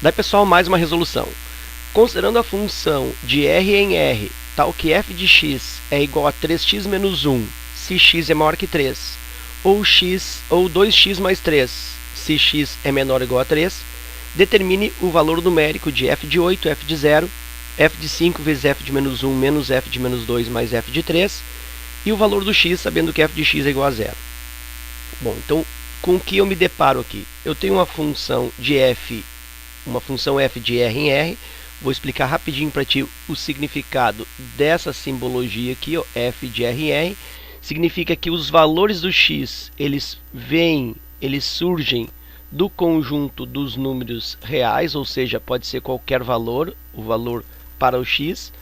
Daí, pessoal, mais uma resolução. Considerando a função de r em r, tal que f de x é igual a 3x menos 1, se x é maior que 3, ou 2x mais 3, se x é menor ou igual a 3, determine o valor numérico de f de 8, f de 0, f de 5 vezes f de menos 1 menos f de menos 2 mais f de 3, e o valor do x, sabendo que f de x é igual a 0. Bom, então, com o que eu me deparo aqui? Eu tenho uma função de f, uma função f de r em r. Vou explicar rapidinho para ti o significado dessa simbologia aqui, ó, f de r em r. Significa que os valores do x, eles surgem do conjunto dos números reais, ou seja, pode ser qualquer valor, o valor para o x,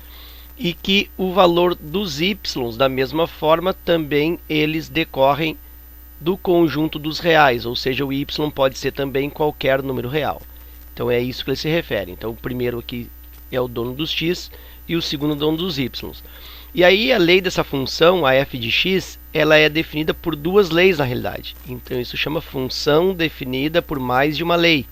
e que o valor dos y, da mesma forma, também eles decorrem do conjunto dos reais, ou seja, o y pode ser também qualquer número real. Então é isso que ele se refere. Então o primeiro aqui é o dono dos x e o segundo dono dos y. E aí a lei dessa função, a f de x, ela é definida por duas leis na realidade. Então isso chama função definida por mais de uma lei.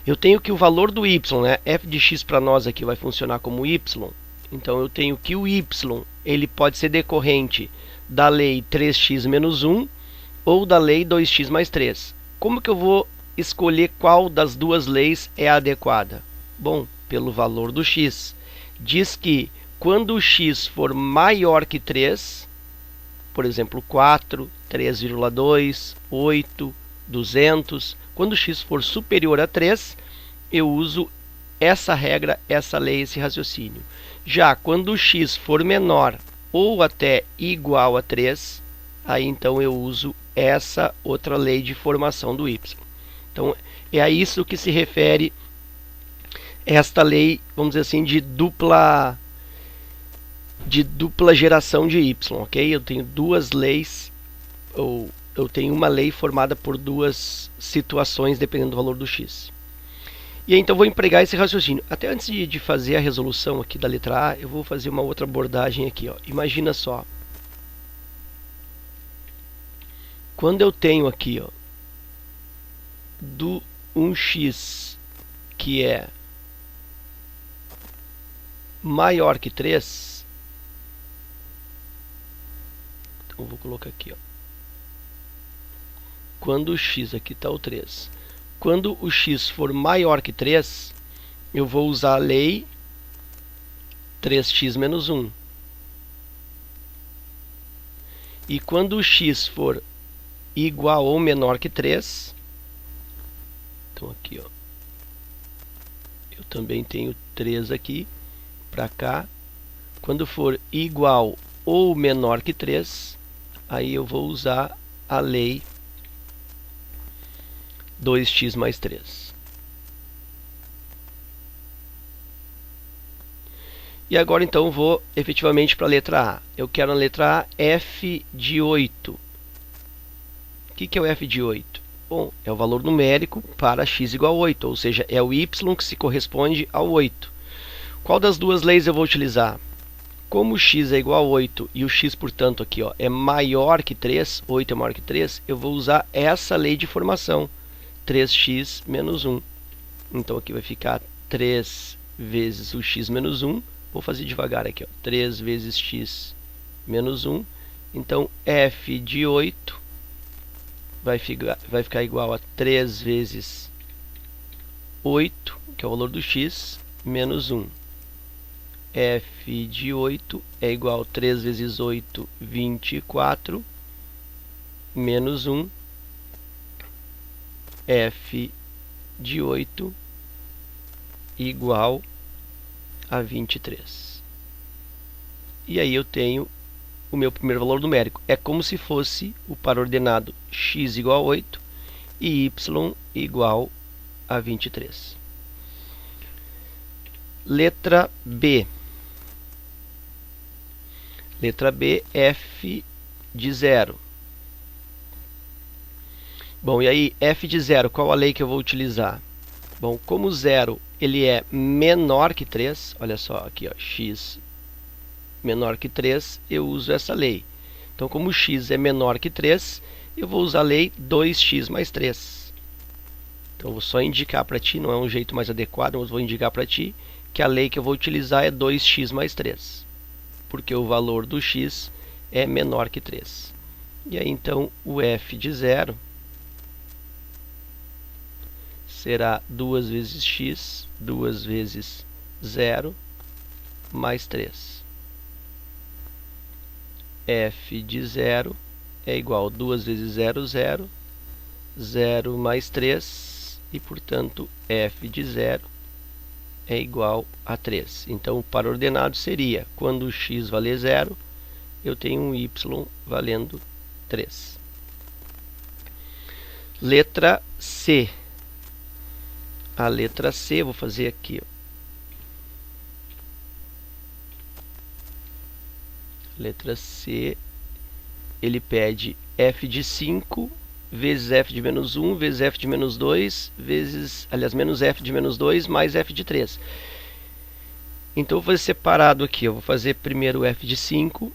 Eu tenho que o valor do y, né, f de x para nós aqui vai funcionar como y. Então eu tenho que o y ele pode ser decorrente da lei 3x menos 1 ou da lei 2x mais 3. Como que eu vou escolher qual das duas leis é adequada? Bom, pelo valor do x. Diz que quando o x for maior que 3, por exemplo, 4, 3,2, 8, 200, quando o x for superior a 3, eu uso essa regra, essa lei, esse raciocínio. Já quando o x for menor ou até igual a 3, aí então eu uso essa outra lei de formação do y. Então é a isso que se refere esta lei, vamos dizer assim, de dupla geração de y, ok? Eu tenho duas leis, ou eu tenho uma lei formada por duas situações dependendo do valor do x. E aí, então vou empregar esse raciocínio. Até antes de fazer a resolução aqui da letra A, eu vou fazer uma outra abordagem aqui, ó. Imagina só. Quando eu tenho aqui, ó, um x que é maior que 3, então eu vou colocar aqui, ó. Quando o x, aqui está o 3, quando o x for maior que 3, eu vou usar a lei 3x menos 1. E quando o x for igual ou menor que 3, então aqui, ó, eu também tenho 3 aqui, para cá. Quando for igual ou menor que 3, aí eu vou usar a lei 2x mais 3. E agora então vou efetivamente para a letra A. Eu quero na letra A f de 8. O que é o f de 8? Bom, é o valor numérico para x igual a 8, ou seja, é o y que se corresponde ao 8. Qual das duas leis eu vou utilizar? Como o x é igual a 8 e o x, portanto, aqui, ó, é maior que 3, 8 é maior que 3, eu vou usar essa lei de formação, 3x menos 1. Então aqui vai ficar 3 vezes o x menos 1. Vou fazer devagar aqui, ó. 3 vezes x menos 1. Então f de 8 vai ficar igual a 3 vezes 8, que é o valor do x, menos 1. f de 8 é igual a 3 vezes 8, 24, menos 1. f de 8 igual a 23. E aí eu tenho o meu primeiro valor numérico. É como se fosse o par ordenado x igual a 8 e y igual a 23. Letra B. Letra B, f de 0. Bom, e aí, f de 0, qual a lei que eu vou utilizar? Bom, como 0 ele é menor que 3, olha só aqui, ó, x menor que 3, eu uso essa lei. Então, como x é menor que 3, eu vou usar a lei 2x mais 3. Então, eu vou só indicar para ti, não é um jeito mais adequado, mas vou indicar para ti que a lei que eu vou utilizar é 2x mais 3, porque o valor do x é menor que 3. E aí, então, o f de 0 será 2 vezes x, 2 vezes 0, mais 3. f de 0 é igual a 2 vezes 0, 0, 0 mais 3, e, portanto, f de 0 é igual a 3. Então, o par ordenado seria, quando o x valer 0, eu tenho um y valendo 3. Letra C. A letra C, vou fazer aqui. Letra C, ele pede f de 5 vezes f de menos 1, vezes f de menos 2, vezes, aliás, menos f de menos 2, mais f de 3. Então, eu vou fazer separado aqui. Eu vou fazer primeiro f de 5.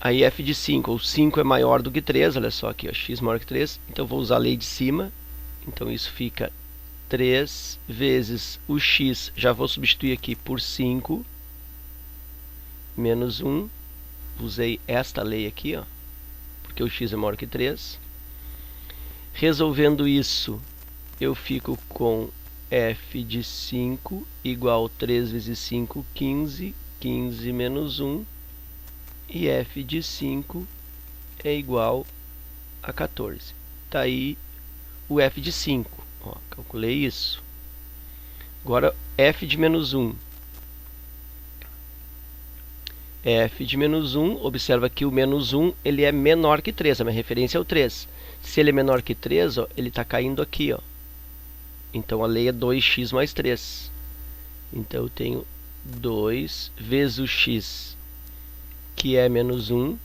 Aí, f de 5, ou 5 é maior do que 3. Olha só aqui, ó, x maior que 3. Então, eu vou usar a lei de cima. Então, isso fica 3 vezes o x. Já vou substituir aqui por 5. Menos 1. Usei esta lei aqui, ó, porque o x é maior que 3. Resolvendo isso, eu fico com f de 5 igual a 3 vezes 5, 15. 15 menos 1. E f de 5 é igual a 14. Está aí o f de 5. Ó, calculei isso. Agora, f de menos 1. f de menos 1, observa que o menos 1 ele é menor que 3, a minha referência é o 3. Se ele é menor que 3, ó, ele está caindo aqui. Ó. Então, a lei é 2x mais 3. Então, eu tenho 2 vezes o x, que é menos 1,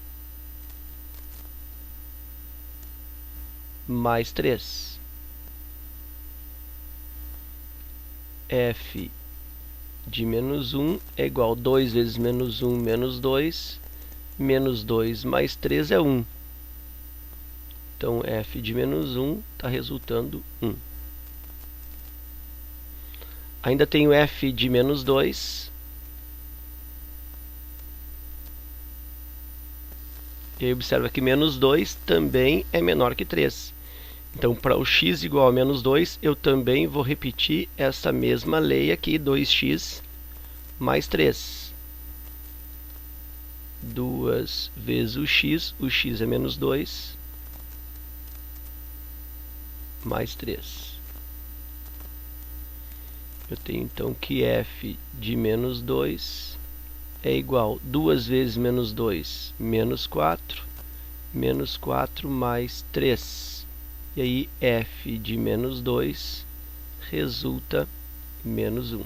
mais 3. f de menos 1 é igual a 2 vezes menos 1, menos 2. Menos 2 mais 3 é 1. Então, f de menos 1 está resultando 1. Ainda tenho f de menos 2. E aí, observa que menos 2 também é menor que 3. Então, para o x igual a menos 2, eu também vou repetir essa mesma lei aqui, 2x mais 3. 2 vezes o x é menos 2, mais 3. Eu tenho, então, que f de menos 2 é igual a 2 vezes menos 2, menos 4, menos 4 mais 3. E aí, f de menos 2 resulta menos 1.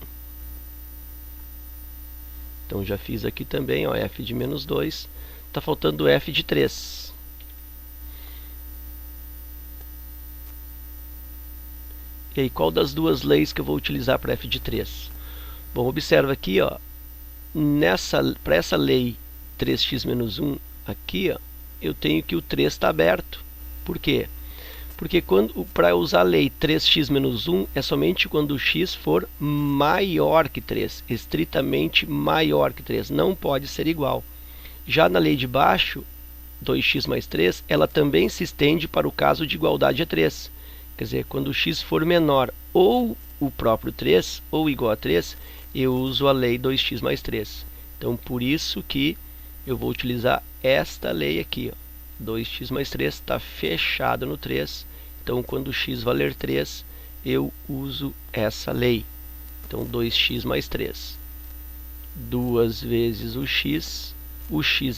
Então, já fiz aqui também, ó, f de menos 2. Está faltando f de 3. E aí, qual das duas leis que eu vou utilizar para f de 3? Bom, observa aqui, ó, para essa lei 3x menos 1, aqui, ó, eu tenho que o 3 está aberto. Por quê? Porque para usar a lei 3x menos 1 é somente quando o x for maior que 3, estritamente maior que 3, não pode ser igual. Já na lei de baixo, 2x mais 3, ela também se estende para o caso de igualdade a 3. Quer dizer, quando o x for menor ou o próprio 3, ou igual a 3, eu uso a lei 2x mais 3. Então, por isso que eu vou utilizar esta lei aqui, ó. 2x mais 3 está fechado no 3. Então, quando x valer 3, eu uso essa lei. Então, 2x mais 3. 2 vezes o x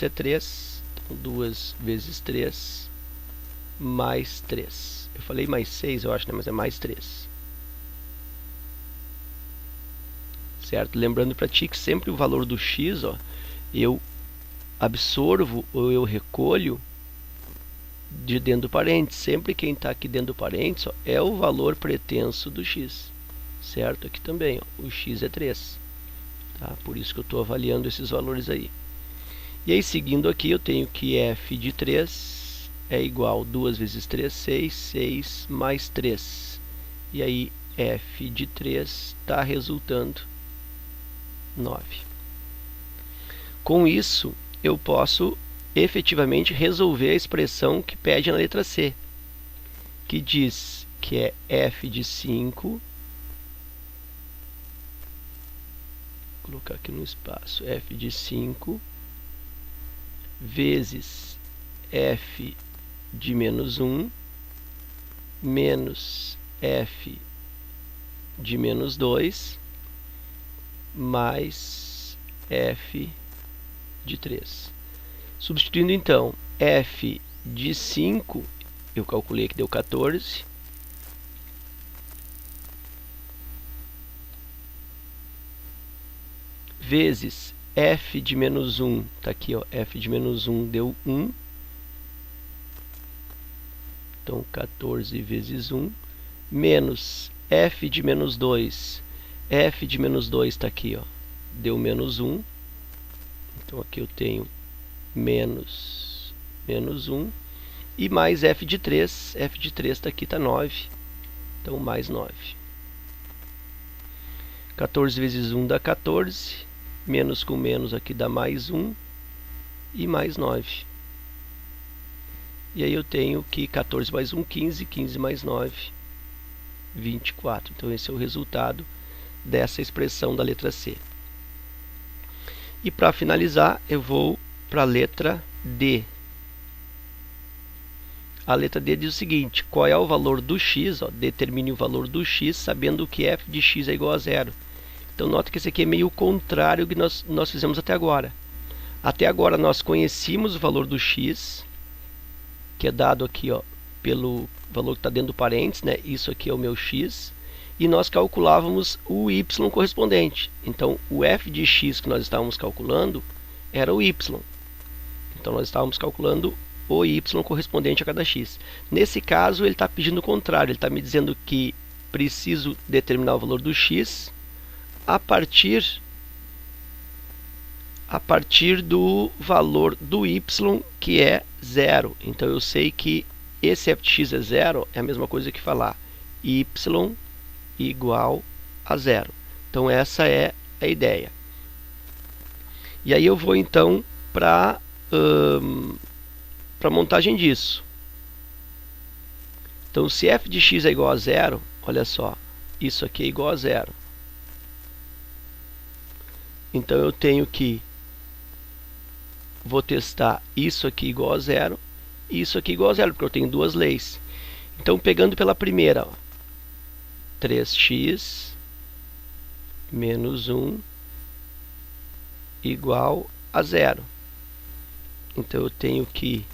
é 3. Então, 2 vezes 3, mais 3. Eu falei mais 6, eu acho, né? Mas é mais 3. Certo? Lembrando para ti que sempre o valor do x, ó, eu absorvo ou eu recolho de dentro do parênteses. Sempre quem está aqui dentro do parênteses, ó, é o valor pretenso do x. Certo? Aqui também, ó, o x é 3. Tá? Por isso que eu estou avaliando esses valores aí. E aí, seguindo aqui, eu tenho que f de 3 é igual a 2 vezes 3, 6, 6 mais 3. E aí f de 3 está resultando 9. Com isso, eu posso efetivamente resolver a expressão que pede na letra C, que diz que é f de 5, vou colocar aqui no espaço, f de 5 vezes f de menos 1 menos f de menos 2 mais f de 3. Substituindo então f de 5, eu calculei que deu 14, vezes f de menos 1, está aqui, ó, f de menos 1 deu 1, então 14 vezes 1, menos f de menos 2, f de menos 2 está aqui, ó, deu menos 1, então aqui eu tenho menos 1, e mais f de 3 está aqui, está 9, então mais 9. 14 vezes 1 dá 14, menos com menos aqui dá mais 1, e mais 9. E aí eu tenho que 14 mais 1, 15, 15 mais 9, 24. Então esse é o resultado dessa expressão da letra C. E para finalizar, eu vou para a letra D. A letra D diz o seguinte: qual é o valor do x? Ó, determine o valor do x sabendo que f de x é igual a 0. Então nota que esse aqui é meio contrário ao que nós fizemos até agora. Até agora nós conhecíamos o valor do x, que é dado aqui, ó, pelo valor que está dentro do parênteses, né? Isso aqui é o meu x. E nós calculávamos o y correspondente. Então o f de x que nós estávamos calculando era o y. Então nós estávamos calculando o y correspondente a cada x. Nesse caso ele está pedindo o contrário, ele está me dizendo que preciso determinar o valor do x a partir do valor do y, que é 0. Então eu sei que esse f de x é 0, é a mesma coisa que falar y igual a 0. Então essa é a ideia. E aí eu vou então para a montagem disso. Então se f de x é igual a 0, olha só, isso aqui é igual a 0. Então eu tenho que vou testar isso aqui igual a 0 e isso aqui igual a 0, porque eu tenho duas leis. Então pegando pela primeira, ó, 3x menos 1 igual a 0. Então eu tenho que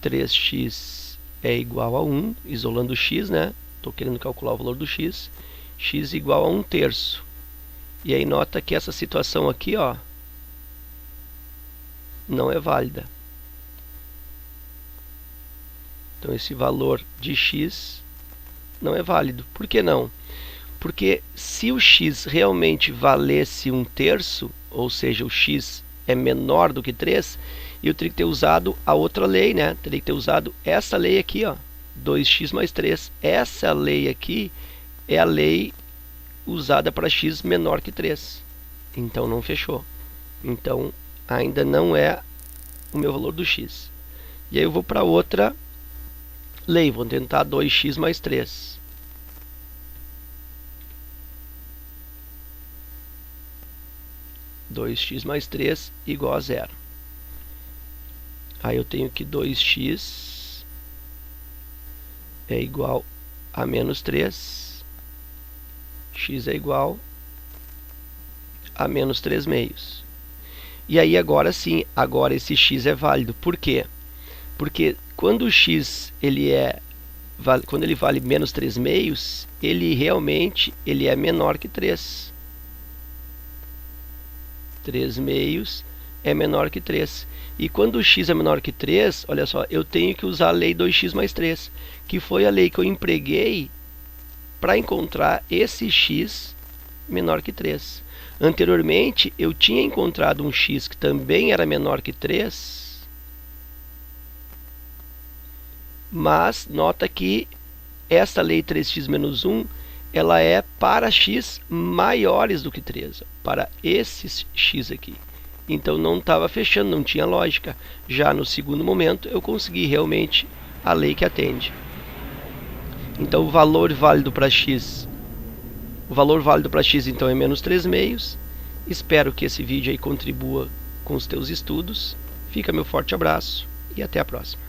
3x é igual a 1, isolando o x, né? Estou querendo calcular o valor do x. X igual a 1/3. E aí nota que essa situação aqui, ó, não é válida. Então esse valor de x não é válido. Por que não? Porque se o x realmente valesse 1/3, ou seja, o x é menor do que 3, eu teria que ter usado a outra lei, né? Teria que ter usado essa lei aqui, ó, 2x mais 3. Essa lei aqui é a lei usada para x menor que 3. Então não fechou. Então ainda não é o meu valor do x. E aí eu vou para outra lei, vou tentar 2x mais 3. (2x mais 3) igual a 0. Aí eu tenho que 2x é igual a menos 3. X é igual a menos 3/2. E aí agora sim, agora esse x é válido. Por quê? Porque quando o x quando ele vale menos 3/2, ele realmente é menor que 3. 3/2 é menor que 3. E quando o x é menor que 3, olha só, eu tenho que usar a lei 2x mais 3, que foi a lei que eu empreguei para encontrar esse x menor que 3. Anteriormente, eu tinha encontrado um x que também era menor que 3, mas nota que esta lei 3x menos 1, ela é para x maiores do que 3, para esses x aqui. Então não estava fechando, não tinha lógica. Já no segundo momento eu consegui realmente a lei que atende. Então o valor válido para x, então é menos 3/2. Espero que esse vídeo aí contribua com os teus estudos. Fica meu forte abraço e até a próxima.